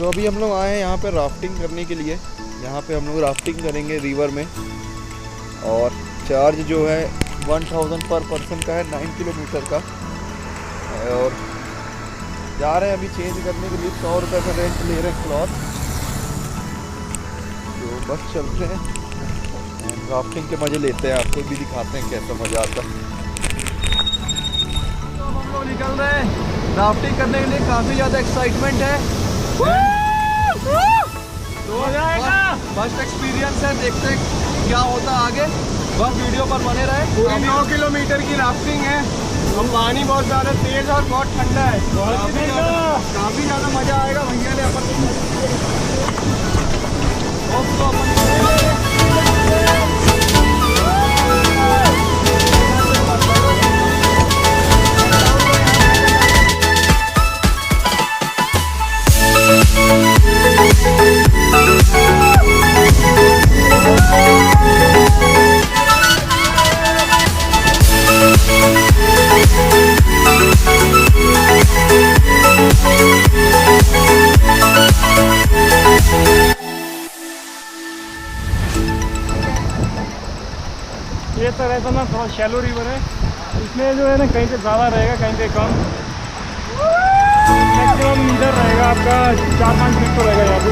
तो अभी हम लोग आए हैं यहाँ पे राफ्टिंग करने के लिए। यहाँ पे हम लोग राफ्टिंग करेंगे रिवर में, और चार्ज जो है 1000 पर पर्सन का है, 9 किलोमीटर का। और जा रहे हैं अभी चेंज करने के लिए, 100 रुपये का रेंट ले रहे हैं क्लॉथ। तो बस चलते हैं, राफ्टिंग के मज़े लेते हैं, आपको भी दिखाते हैं कैसा मज़ा आता है। तो हम लोग निकल रहे हैं राफ्टिंग करने के लिए, काफ़ी ज़्यादा एक्साइटमेंट है। तो फर्स्ट एक्सपीरियंस है, देखते हैं क्या होता है आगे। बस वीडियो पर बने रहे। पूरी 9 किलोमीटर की राफ्टिंग है। हम पानी बहुत ज़्यादा तेज और बहुत ठंडा है, काफ़ी ज़्यादा मज़ा आएगा। भैया ने ये तो रहता ना थोड़ा शैलो रिवर है, इसमें जो है ना कहीं पे ज़्यादा रहेगा, कहीं पे कम। मैक्सिमम इधर रहेगा आपका 4-5 फीट तो रहेगा यहाँ पे।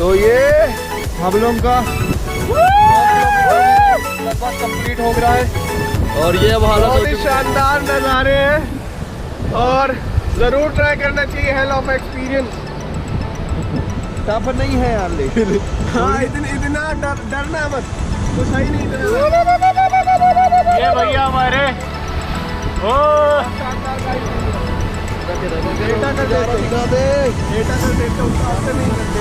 तो ये हम लोग का लगभग कंप्लीट हो गया है और ये अब हालत बहुत ही शानदार नज़ारे हैं और ज़रूर ट्राई करना चाहिए। हेल ऑफ एक्सपीरियंस टफ नहीं है यार लेकिन हाँ इतना डरना मत, कुछ है ही नहीं इतना। ये भैया हमारे ओ शानदार गाइड बेटा कर देते उससे नहीं करते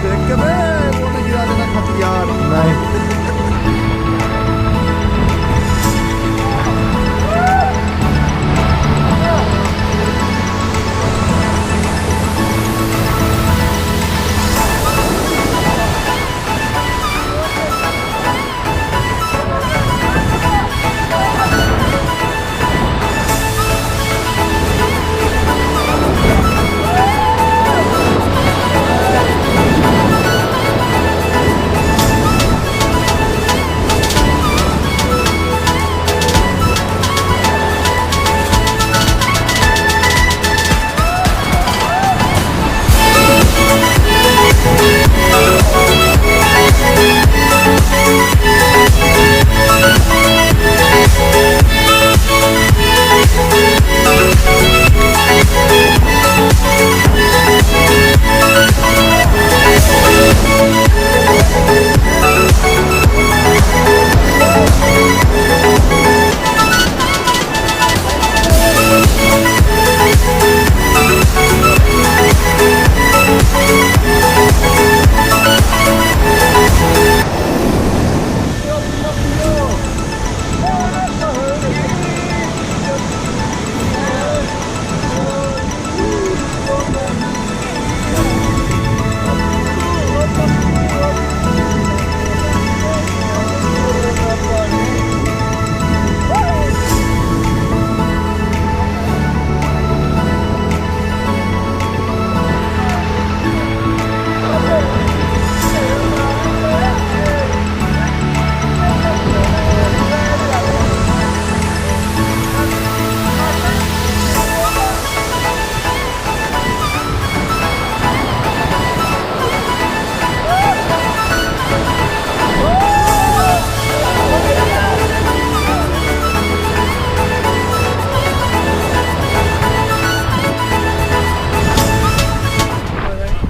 देख के मैं वो नहीं गिरा देना खतियार नहीं।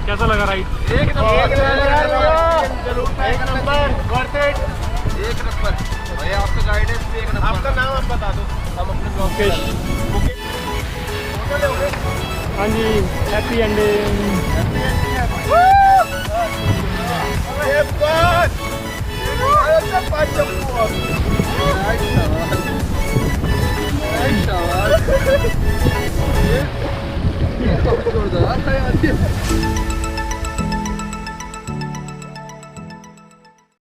कैसा लगा राइड? एक नंबर वर्थ इट, एक नंबर भैया आपका गाइडेंस भी एक नंबर। आपका नाम आप बता दो, हम अपने ब्लॉग के हाँ जी हैप्पी एंडिंग।